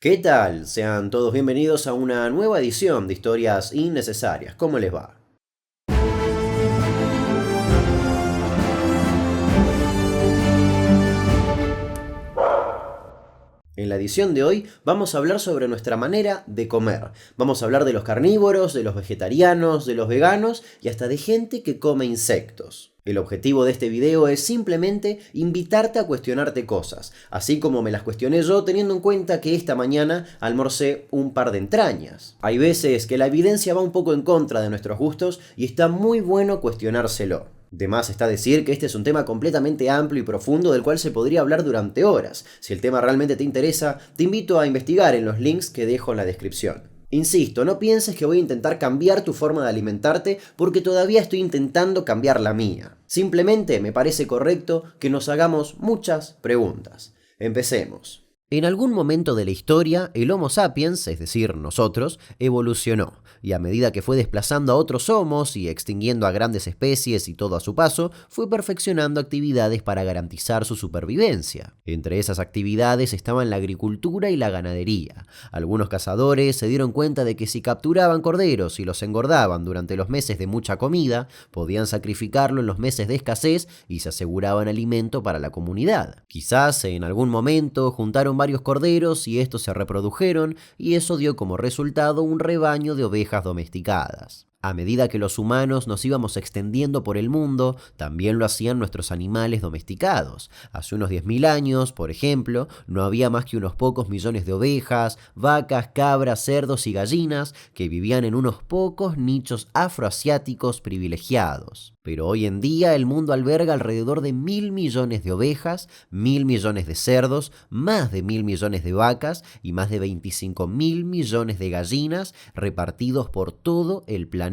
¿Qué tal? Sean todos bienvenidos a una nueva edición de Historias Innecesarias. ¿Cómo les va? En la edición de hoy vamos a hablar sobre nuestra manera de comer. Vamos a hablar de los carnívoros, de los vegetarianos, de los veganos y hasta de gente que come insectos. El objetivo de este video es simplemente invitarte a cuestionarte cosas, así como me las cuestioné yo teniendo en cuenta que esta mañana almorcé un par de entrañas. Hay veces que la evidencia va un poco en contra de nuestros gustos y está muy bueno cuestionárselo. De más está decir que este es un tema completamente amplio y profundo del cual se podría hablar durante horas. Si el tema realmente te interesa, te invito a investigar en los links que dejo en la descripción. Insisto, no pienses que voy a intentar cambiar tu forma de alimentarte porque todavía estoy intentando cambiar la mía. Simplemente me parece correcto que nos hagamos muchas preguntas. Empecemos. En algún momento de la historia, el Homo sapiens, es decir, nosotros, evolucionó, y a medida que fue desplazando a otros homos y extinguiendo a grandes especies y todo a su paso, fue perfeccionando actividades para garantizar su supervivencia. Entre esas actividades estaban la agricultura y la ganadería. Algunos cazadores se dieron cuenta de que si capturaban corderos y los engordaban durante los meses de mucha comida, podían sacrificarlo en los meses de escasez y se aseguraban alimento para la comunidad. Quizás en algún momento juntaron varios corderos y estos se reprodujeron y eso dio como resultado un rebaño de ovejas domesticadas. A medida que los humanos nos íbamos extendiendo por el mundo, también lo hacían nuestros animales domesticados. Hace unos 10.000 años, por ejemplo, no había más que unos pocos millones de ovejas, vacas, cabras, cerdos y gallinas que vivían en unos pocos nichos afroasiáticos privilegiados. Pero hoy en día el mundo alberga alrededor de 1.000 millones de ovejas, 1.000 millones de cerdos, más de 1.000 millones de vacas y más de 25.000 millones de gallinas repartidos por todo el planeta.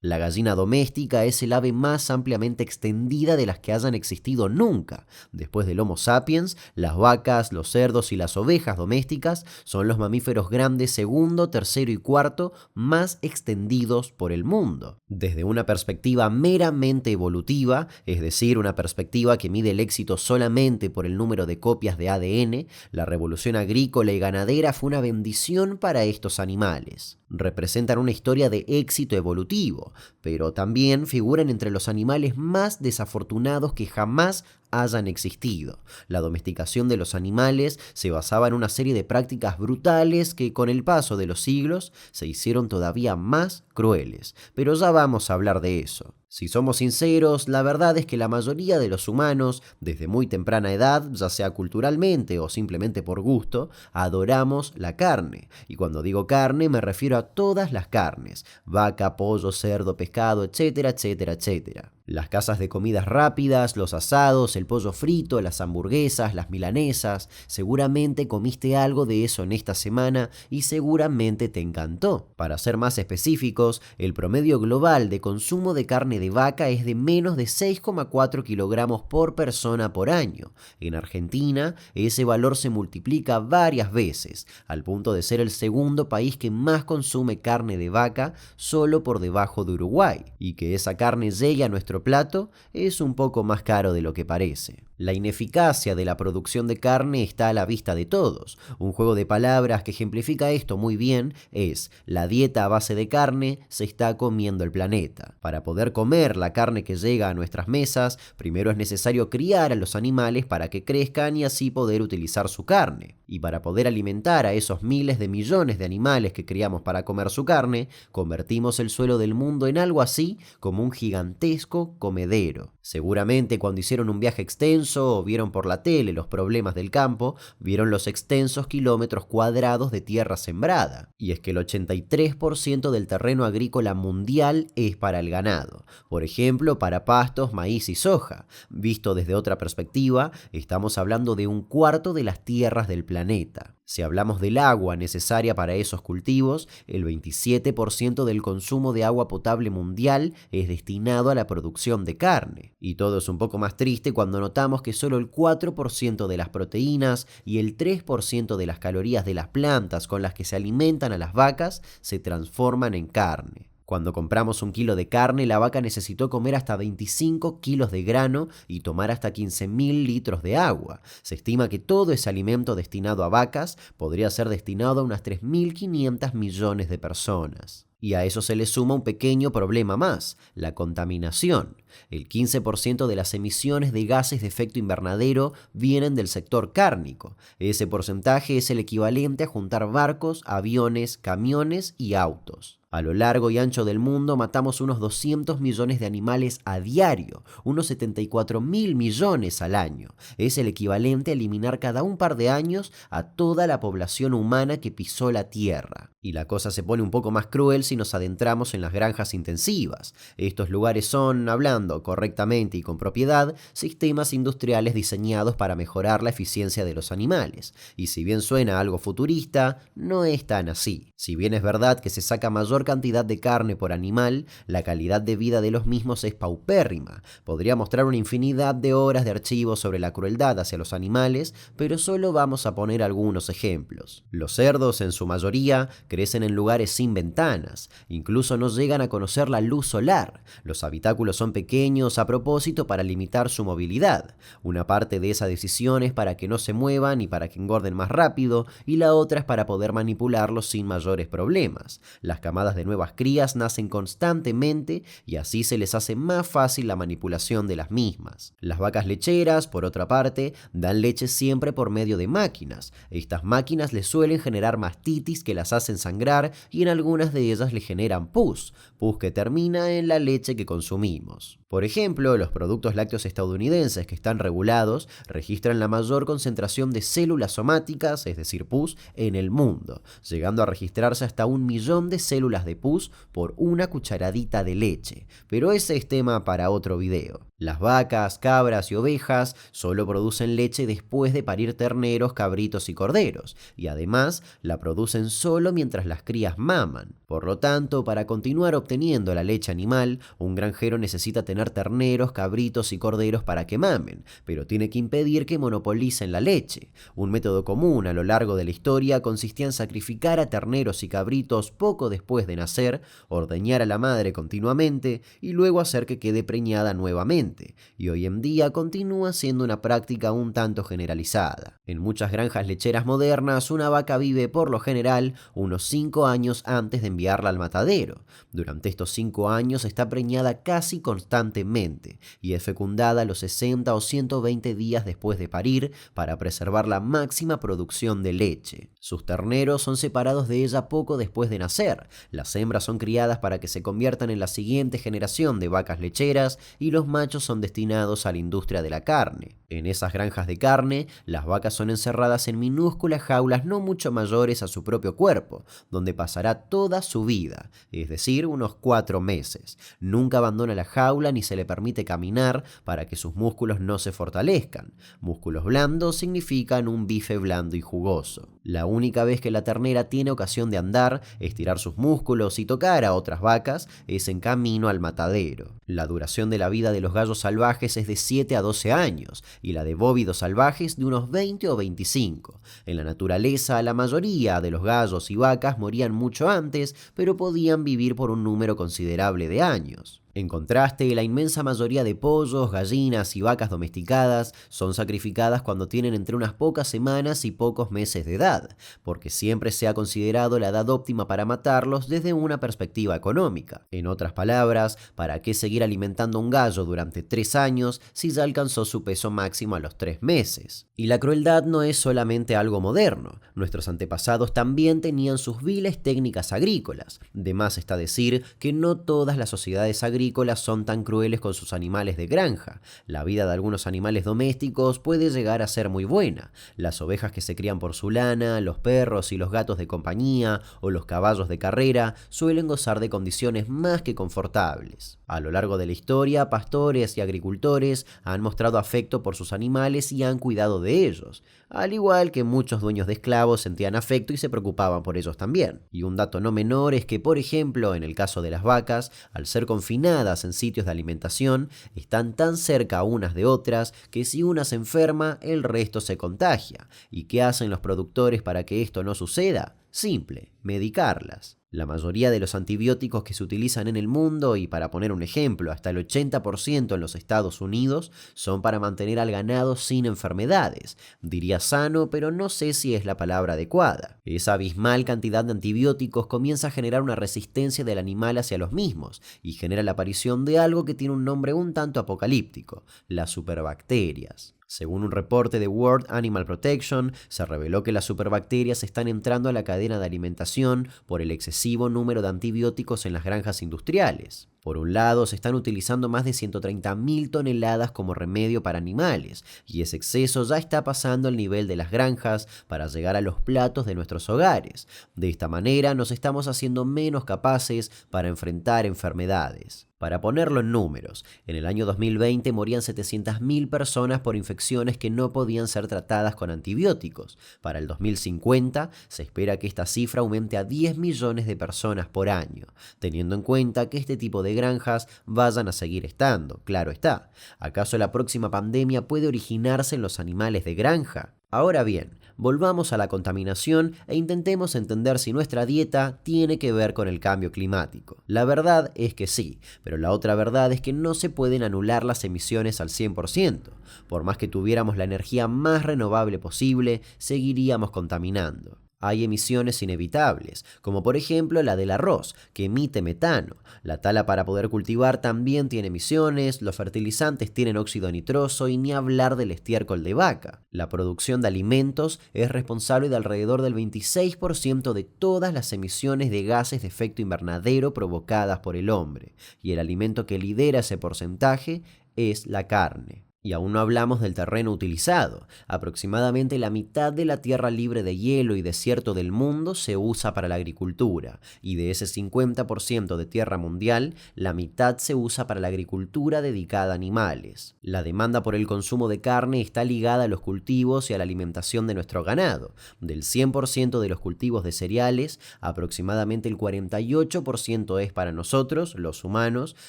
La gallina doméstica es el ave más ampliamente extendida de las que hayan existido nunca. Después del Homo sapiens, las vacas, los cerdos y las ovejas domésticas son los mamíferos grandes segundo, tercero y cuarto más extendidos por el mundo. Desde una perspectiva meramente evolutiva, es decir, una perspectiva que mide el éxito solamente por el número de copias de ADN, la revolución agrícola y ganadera fue una bendición para estos animales. Representan una historia de éxito evolutivo, pero también figuran entre los animales más desafortunados que jamás hayan existido. La domesticación de los animales se basaba en una serie de prácticas brutales que con el paso de los siglos se hicieron todavía más crueles, pero ya vamos a hablar de eso. Si somos sinceros, la verdad es que la mayoría de los humanos, desde muy temprana edad, ya sea culturalmente o simplemente por gusto, adoramos la carne. Y cuando digo carne me refiero a todas las carnes: vaca, pollo, cerdo, pescado, etcétera, etcétera, etcétera. Las casas de comidas rápidas, los asados, el pollo frito, las hamburguesas, las milanesas, seguramente comiste algo de eso en esta semana y seguramente te encantó. Para ser más específicos, el promedio global de consumo de carne de vaca es de menos de 6,4 kilogramos por persona por año. En Argentina, ese valor se multiplica varias veces, al punto de ser el segundo país que más consume carne de vaca, solo por debajo de Uruguay, y que esa carne llegue a nuestro plato es un poco más caro de lo que parece. La ineficacia de la producción de carne está a la vista de todos. Un juego de palabras que ejemplifica esto muy bien es: la dieta a base de carne se está comiendo el planeta. Para poder comer la carne que llega a nuestras mesas, primero es necesario criar a los animales para que crezcan y así poder utilizar su carne. Y para poder alimentar a esos miles de millones de animales que criamos para comer su carne, convertimos el suelo del mundo en algo así como un gigantesco comedero. Seguramente cuando hicieron un viaje extenso o vieron por la tele los problemas del campo, vieron los extensos kilómetros cuadrados de tierra sembrada. Y es que el 83% del terreno agrícola mundial es para el ganado. Por ejemplo, para pastos, maíz y soja. Visto desde otra perspectiva, estamos hablando de un cuarto de las tierras del planeta. Si hablamos del agua necesaria para esos cultivos, el 27% del consumo de agua potable mundial es destinado a la producción de carne. Y todo es un poco más triste cuando notamos que solo el 4% de las proteínas y el 3% de las calorías de las plantas con las que se alimentan a las vacas se transforman en carne. Cuando compramos un kilo de carne, la vaca necesitó comer hasta 25 kilos de grano y tomar hasta 15.000 litros de agua. Se estima que todo ese alimento destinado a vacas podría ser destinado a unas 3.500 millones de personas. Y a eso se le suma un pequeño problema más, la contaminación. El 15% de las emisiones de gases de efecto invernadero vienen del sector cárnico. Ese porcentaje es el equivalente a juntar barcos, aviones, camiones y autos. A lo largo y ancho del mundo matamos unos 200 millones de animales a diario, unos 74.000 millones al año. Es el equivalente a eliminar cada un par de años a toda la población humana que pisó la Tierra. Y la cosa se pone un poco más cruel si nos adentramos en las granjas intensivas. Estos lugares son, hablando correctamente y con propiedad, sistemas industriales diseñados para mejorar la eficiencia de los animales. Y si bien suena algo futurista, no es tan así. Si bien es verdad que se saca mayor cantidad de carne por animal, la calidad de vida de los mismos es paupérrima. Podría mostrar una infinidad de horas de archivos sobre la crueldad hacia los animales, pero solo vamos a poner algunos ejemplos. Los cerdos, en su mayoría, crecen en lugares sin ventanas, incluso no llegan a conocer la luz solar. Los habitáculos son pequeños a propósito para limitar su movilidad. Una parte de esa decisión es para que no se muevan y para que engorden más rápido, y la otra es para poder manipularlos sin mayores problemas. Las camadas de nuevas crías nacen constantemente y así se les hace más fácil la manipulación de las mismas. Las vacas lecheras, por otra parte, dan leche siempre por medio de máquinas. Estas máquinas les suelen generar mastitis que las hacen sangrar y en algunas de ellas le generan pus que termina en la leche que consumimos. Por ejemplo, los productos lácteos estadounidenses que están regulados registran la mayor concentración de células somáticas, es decir, pus, en el mundo, llegando a registrarse hasta 1 millón de células de pus por una cucharadita de leche. Pero ese es tema para otro video. Las vacas, cabras y ovejas solo producen leche después de parir terneros, cabritos y corderos, y además la producen solo mientras las crías maman. Por lo tanto, para continuar obteniendo la leche animal, un granjero necesita tener terneros, cabritos y corderos para que mamen, pero tiene que impedir que monopolicen la leche. Un método común a lo largo de la historia consistía en sacrificar a terneros y cabritos poco después de nacer, ordeñar a la madre continuamente y luego hacer que quede preñada nuevamente. Y hoy en día continúa siendo una práctica un tanto generalizada. En muchas granjas lecheras modernas, una vaca vive por lo general unos 5 años antes de enviarla al matadero. Durante estos 5 años está preñada casi constantemente y es fecundada a los 60 o 120 días después de parir para preservar la máxima producción de leche. Sus terneros son separados de ella poco después de nacer. Las hembras son criadas para que se conviertan en la siguiente generación de vacas lecheras y los machos son destinados a la industria de la carne. En esas granjas de carne, las vacas son encerradas en minúsculas jaulas no mucho mayores a su propio cuerpo, donde pasará toda su vida, es decir, unos 4 meses. Nunca abandona la jaula ni se le permite caminar para que sus músculos no se fortalezcan. Músculos blandos significan un bife blando y jugoso. La única vez que la ternera tiene ocasión de andar, estirar sus músculos y tocar a otras vacas es en camino al matadero. La duración de la vida de los gallos salvajes es de 7 a 12 años y la de bóvidos salvajes de unos 20 o 25. En la naturaleza, la mayoría de los gallos y vacas morían mucho antes, pero podían vivir por un número considerable de años. En contraste, la inmensa mayoría de pollos, gallinas y vacas domesticadas son sacrificadas cuando tienen entre unas pocas semanas y pocos meses de edad, porque siempre se ha considerado la edad óptima para matarlos desde una perspectiva económica. En otras palabras, ¿para qué seguir alimentando un gallo durante 3 años si ya alcanzó su peso máximo a los 3 meses? Y la crueldad no es solamente algo moderno. Nuestros antepasados también tenían sus viles técnicas agrícolas. De más está decir que no todas las sociedades agrícolas son tan crueles con sus animales de granja. La vida de algunos animales domésticos puede llegar a ser muy buena. Las ovejas que se crían por su lana, los perros y los gatos de compañía o los caballos de carrera suelen gozar de condiciones más que confortables. A lo largo de la historia, pastores y agricultores han mostrado afecto por sus animales y han cuidado de ellos, al igual que muchos dueños de esclavos sentían afecto y se preocupaban por ellos también. Y un dato no menor es que, por ejemplo, en el caso de las vacas, al ser confinadas en sitios de alimentación, están tan cerca unas de otras que si una se enferma, el resto se contagia. ¿Y qué hacen los productores para que esto no suceda? Simple, medicarlas. La mayoría de los antibióticos que se utilizan en el mundo, y para poner un ejemplo, hasta el 80% en los Estados Unidos, son para mantener al ganado sin enfermedades. Diría sano, pero no sé si es la palabra adecuada. Esa abismal cantidad de antibióticos comienza a generar una resistencia del animal hacia los mismos, y genera la aparición de algo que tiene un nombre un tanto apocalíptico: las superbacterias. Según un reporte de World Animal Protection, se reveló que las superbacterias están entrando a la cadena de alimentación por el excesivo número de antibióticos en las granjas industriales. Por un lado, se están utilizando más de 130.000 toneladas como remedio para animales, y ese exceso ya está pasando el nivel de las granjas para llegar a los platos de nuestros hogares. De esta manera, nos estamos haciendo menos capaces para enfrentar enfermedades. Para ponerlo en números, en el año 2020 morían 700.000 personas por infecciones que no podían ser tratadas con antibióticos. Para el 2050 se espera que esta cifra aumente a 10 millones de personas por año, teniendo en cuenta que este tipo de granjas vayan a seguir estando, claro está. ¿Acaso la próxima pandemia puede originarse en los animales de granja? Ahora bien, volvamos a la contaminación e intentemos entender si nuestra dieta tiene que ver con el cambio climático. La verdad es que sí, pero la otra verdad es que no se pueden anular las emisiones al 100%. Por más que tuviéramos la energía más renovable posible, seguiríamos contaminando. Hay emisiones inevitables, como por ejemplo la del arroz, que emite metano. La tala para poder cultivar también tiene emisiones, los fertilizantes tienen óxido nitroso y ni hablar del estiércol de vaca. La producción de alimentos es responsable de alrededor del 26% de todas las emisiones de gases de efecto invernadero provocadas por el hombre, y el alimento que lidera ese porcentaje es la carne. Y aún no hablamos del terreno utilizado. Aproximadamente la mitad de la tierra libre de hielo y desierto del mundo se usa para la agricultura, y de ese 50% de tierra mundial, la mitad se usa para la agricultura dedicada a animales. La demanda por el consumo de carne está ligada a los cultivos y a la alimentación de nuestro ganado. Del 100% de los cultivos de cereales, aproximadamente el 48% es para nosotros, los humanos,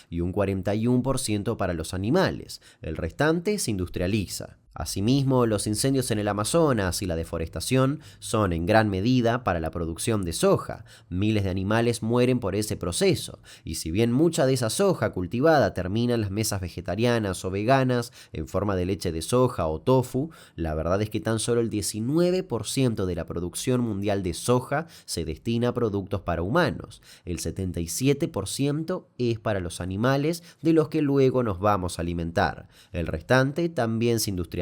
y un 41% para los animales. El restante se industrializa. Asimismo, los incendios en el Amazonas y la deforestación son en gran medida para la producción de soja. Miles de animales mueren por ese proceso, y si bien mucha de esa soja cultivada termina en las mesas vegetarianas o veganas en forma de leche de soja o tofu, la verdad es que tan solo el 19% de la producción mundial de soja se destina a productos para humanos. El 77% es para los animales de los que luego nos vamos a alimentar. El restante también se industrializa.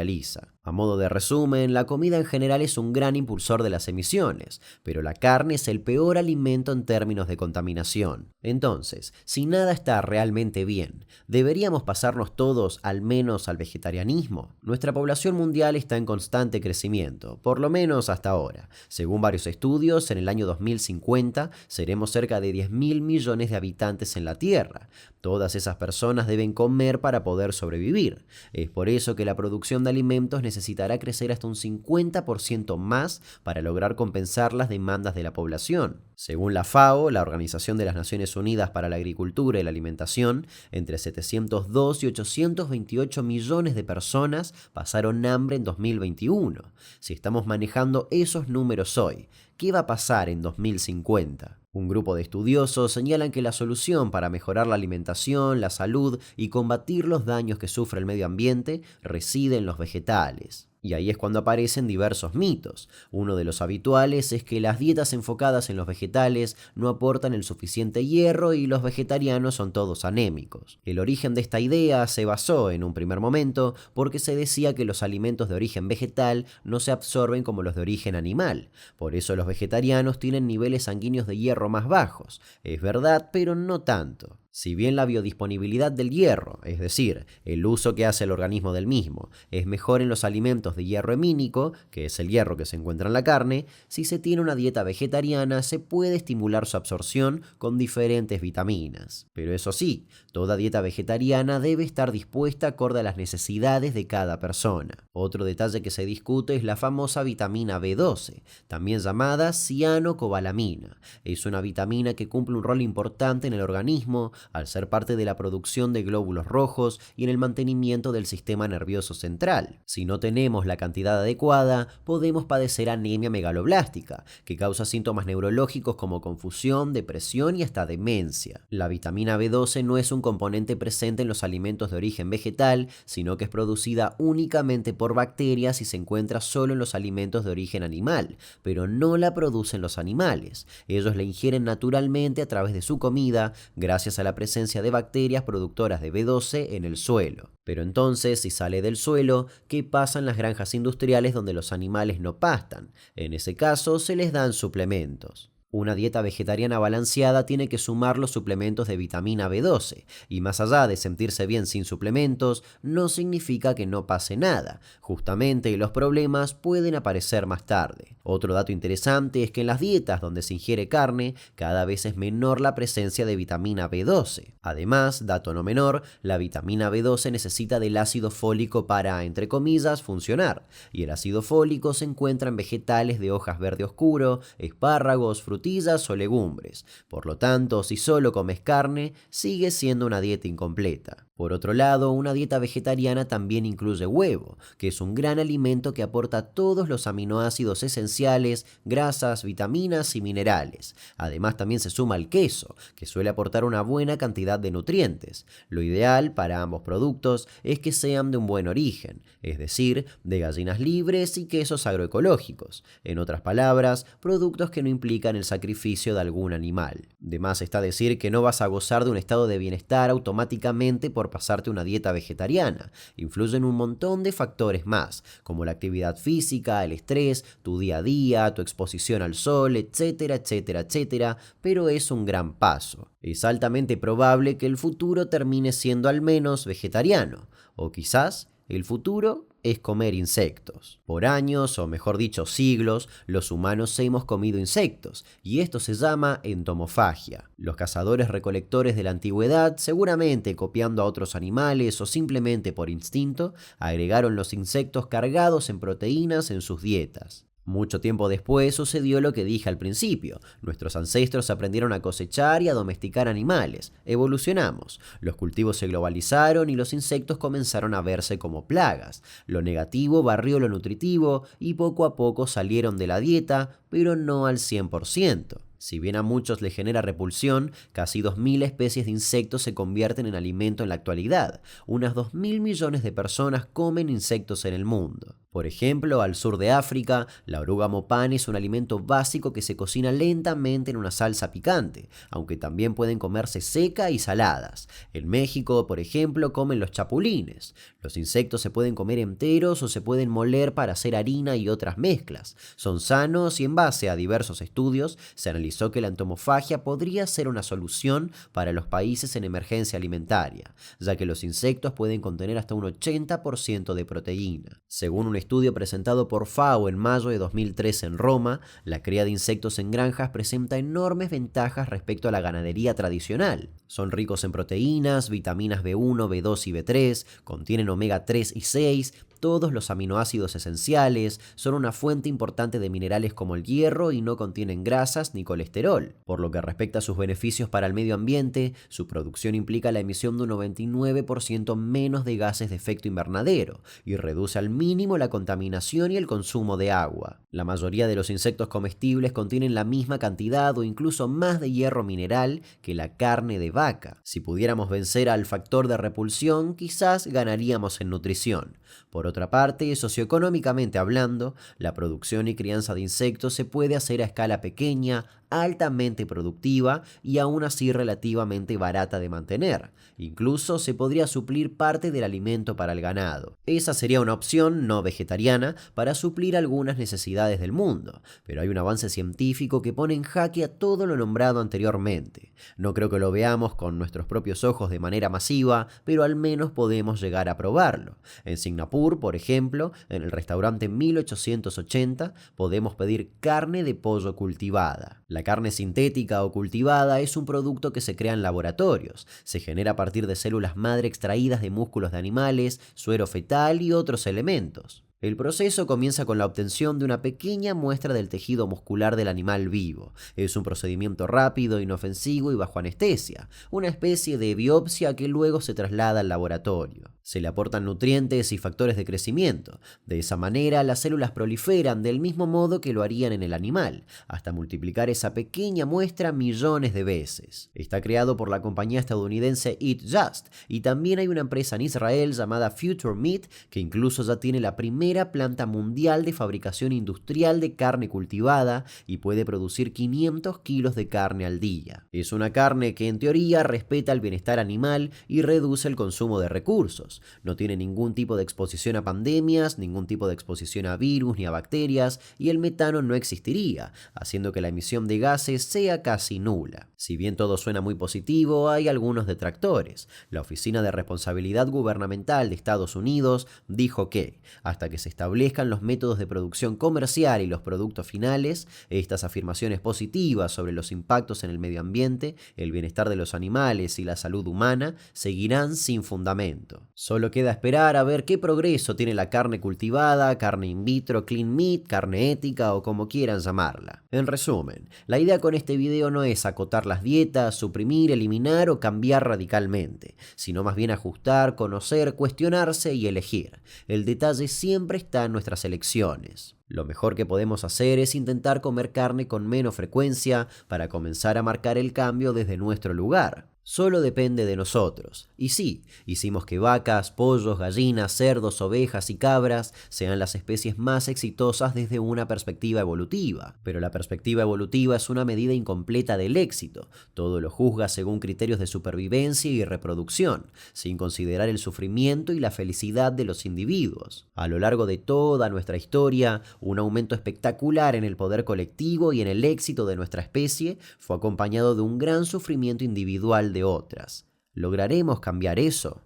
A modo de resumen, la comida en general es un gran impulsor de las emisiones, pero la carne es el peor alimento en términos de contaminación. Entonces, si nada está realmente bien, ¿deberíamos pasarnos todos al menos al vegetarianismo? Nuestra población mundial está en constante crecimiento, por lo menos hasta ahora. Según varios estudios, en el año 2050 seremos cerca de 10.000 millones de habitantes en la Tierra. Todas esas personas deben comer para poder sobrevivir. Es por eso que la producción de alimentos necesitará crecer hasta un 50% más para lograr compensar las demandas de la población. Según la FAO, la Organización de las Naciones Unidas para la Agricultura y la Alimentación, entre 702 y 828 millones de personas pasaron hambre en 2021. Si estamos manejando esos números hoy, ¿qué va a pasar en 2050? Un grupo de estudiosos señalan que la solución para mejorar la alimentación, la salud y combatir los daños que sufre el medio ambiente reside en los vegetales. Y ahí es cuando aparecen diversos mitos. Uno de los habituales es que las dietas enfocadas en los vegetales no aportan el suficiente hierro y los vegetarianos son todos anémicos. El origen de esta idea se basó en un primer momento porque se decía que los alimentos de origen vegetal no se absorben como los de origen animal. Por eso los vegetarianos tienen niveles sanguíneos de hierro más bajos. Es verdad, pero no tanto. Si bien la biodisponibilidad del hierro, es decir, el uso que hace el organismo del mismo, es mejor en los alimentos de hierro hemínico, que es el hierro que se encuentra en la carne, si se tiene una dieta vegetariana se puede estimular su absorción con diferentes vitaminas. Pero eso sí, toda dieta vegetariana debe estar dispuesta acorde a las necesidades de cada persona. Otro detalle que se discute es la famosa vitamina B12, también llamada cianocobalamina. Es una vitamina que cumple un rol importante en el organismo, al ser parte de la producción de glóbulos rojos y en el mantenimiento del sistema nervioso central. Si no tenemos la cantidad adecuada, podemos padecer anemia megaloblástica, que causa síntomas neurológicos como confusión, depresión y hasta demencia. La vitamina B12 no es un componente presente en los alimentos de origen vegetal, sino que es producida únicamente por bacterias y se encuentra solo en los alimentos de origen animal, pero no la producen los animales. Ellos la ingieren naturalmente a través de su comida, gracias a la presencia de bacterias productoras de B12 en el suelo. Pero entonces, si sale del suelo, ¿qué pasa en las granjas industriales donde los animales no pastan? En ese caso, se les dan suplementos. Una dieta vegetariana balanceada tiene que sumar los suplementos de vitamina B12, y más allá de sentirse bien sin suplementos, no significa que no pase nada. Justamente los problemas pueden aparecer más tarde. Otro dato interesante es que en las dietas donde se ingiere carne, cada vez es menor la presencia de vitamina B12. Además, dato no menor, la vitamina B12 necesita del ácido fólico para, entre comillas, funcionar, y el ácido fólico se encuentra en vegetales de hojas verde oscuro, espárragos, frutillas o legumbres. Por lo tanto, si solo comes carne, sigue siendo una dieta incompleta. Por otro lado, una dieta vegetariana también incluye huevo, que es un gran alimento que aporta todos los aminoácidos esenciales, grasas, vitaminas y minerales. Además, también se suma el queso, que suele aportar una buena cantidad de nutrientes. Lo ideal para ambos productos es que sean de un buen origen, es decir, de gallinas libres y quesos agroecológicos. En otras palabras, productos que no implican el sacrificio de algún animal. De más está decir que no vas a gozar de un estado de bienestar automáticamente por pasarte una dieta vegetariana. Influyen un montón de factores más, como la actividad física, el estrés, tu día a día, tu exposición al sol, etcétera, etcétera, etcétera, pero es un gran paso. Es altamente probable que el futuro termine siendo al menos vegetariano, o quizás el futuro es comer insectos. Por años, o mejor dicho siglos, los humanos hemos comido insectos, y esto se llama entomofagia. Los cazadores-recolectores de la antigüedad, seguramente copiando a otros animales o simplemente por instinto, agregaron los insectos cargados en proteínas en sus dietas. Mucho tiempo después sucedió lo que dije al principio. Nuestros ancestros aprendieron a cosechar y a domesticar animales. Evolucionamos. Los cultivos se globalizaron y los insectos comenzaron a verse como plagas. Lo negativo barrió lo nutritivo y poco a poco salieron de la dieta, pero no al 100%. Si bien a muchos les genera repulsión, casi 2.000 especies de insectos se convierten en alimento en la actualidad. Unas 2.000 millones de personas comen insectos en el mundo. Por ejemplo, al sur de África, la oruga mopane es un alimento básico que se cocina lentamente en una salsa picante, aunque también pueden comerse seca y saladas. En México, por ejemplo, comen los chapulines. Los insectos se pueden comer enteros o se pueden moler para hacer harina y otras mezclas. Son sanos y en base a diversos estudios se analizó que la entomofagia podría ser una solución para los países en emergencia alimentaria, ya que los insectos pueden contener hasta un 80% de proteína. Según un estudio presentado por FAO en mayo de 2013 en Roma, la cría de insectos en granjas presenta enormes ventajas respecto a la ganadería tradicional. Son ricos en proteínas, vitaminas B1, B2 y B3, contienen omega 3 y 6, todos los aminoácidos esenciales, son una fuente importante de minerales como el hierro y no contienen grasas ni colesterol. Por lo que respecta a sus beneficios para el medio ambiente, su producción implica la emisión de un 99% menos de gases de efecto invernadero y reduce al mínimo la contaminación y el consumo de agua. La mayoría de los insectos comestibles contienen la misma cantidad o incluso más de hierro mineral que la carne de vaca. Si pudiéramos vencer al factor de repulsión, quizás ganaríamos en nutrición. Por otra parte, socioeconómicamente hablando, la producción y crianza de insectos se puede hacer a escala pequeña, altamente productiva y aún así relativamente barata de mantener. Incluso se podría suplir parte del alimento para el ganado. Esa sería una opción no vegetariana para suplir algunas necesidades del mundo, pero hay un avance científico que pone en jaque a todo lo nombrado anteriormente. No creo que lo veamos con nuestros propios ojos de manera masiva, pero al menos podemos llegar a probarlo. En Singapur, por ejemplo, en el restaurante 1880, podemos pedir carne de pollo cultivada. La carne sintética o cultivada es un producto que se crea en laboratorios. Se genera a partir de células madre extraídas de músculos de animales, suero fetal y otros elementos. El proceso comienza con la obtención de una pequeña muestra del tejido muscular del animal vivo. Es un procedimiento rápido, inofensivo y bajo anestesia, una especie de biopsia que luego se traslada al laboratorio. Se le aportan nutrientes y factores de crecimiento. De esa manera, las células proliferan del mismo modo que lo harían en el animal, hasta multiplicar esa pequeña muestra millones de veces. Está creado por la compañía estadounidense Eat Just, y también hay una empresa en Israel llamada Future Meat que incluso ya tiene la primera planta mundial de fabricación industrial de carne cultivada y puede producir 500 kilos de carne al día. Es una carne que en teoría respeta el bienestar animal y reduce el consumo de recursos. No tiene ningún tipo de exposición a pandemias, ningún tipo de exposición a virus ni a bacterias, y el metano no existiría, haciendo que la emisión de gases sea casi nula. Si bien todo suena muy positivo, hay algunos detractores. La Oficina de Responsabilidad Gubernamental de Estados Unidos dijo que, hasta que se establezcan los métodos de producción comercial y los productos finales, estas afirmaciones positivas sobre los impactos en el medio ambiente, el bienestar de los animales y la salud humana seguirán sin fundamento. Solo queda esperar a ver qué progreso tiene la carne cultivada, carne in vitro, clean meat, carne ética o como quieran llamarla. En resumen, la idea con este video no es acotar las dietas, suprimir, eliminar o cambiar radicalmente, sino más bien ajustar, conocer, cuestionarse y elegir. El detalle siempre está en nuestras elecciones. Lo mejor que podemos hacer es intentar comer carne con menos frecuencia para comenzar a marcar el cambio desde nuestro lugar. Solo depende de nosotros. Y sí, hicimos que vacas, pollos, gallinas, cerdos, ovejas y cabras sean las especies más exitosas desde una perspectiva evolutiva. Pero la perspectiva evolutiva es una medida incompleta del éxito. Todo lo juzga según criterios de supervivencia y reproducción, sin considerar el sufrimiento y la felicidad de los individuos. A lo largo de toda nuestra historia, un aumento espectacular en el poder colectivo y en el éxito de nuestra especie fue acompañado de un gran sufrimiento individual de otras. ¿Lograremos cambiar eso?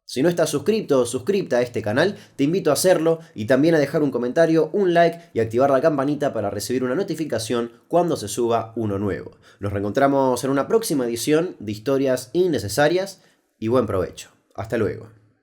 Si no estás suscrito o suscripta a este canal, te invito a hacerlo y también a dejar un comentario, un like y activar la campanita para recibir una notificación cuando se suba uno nuevo. Nos reencontramos en una próxima edición de Historias Innecesarias y buen provecho. Hasta luego.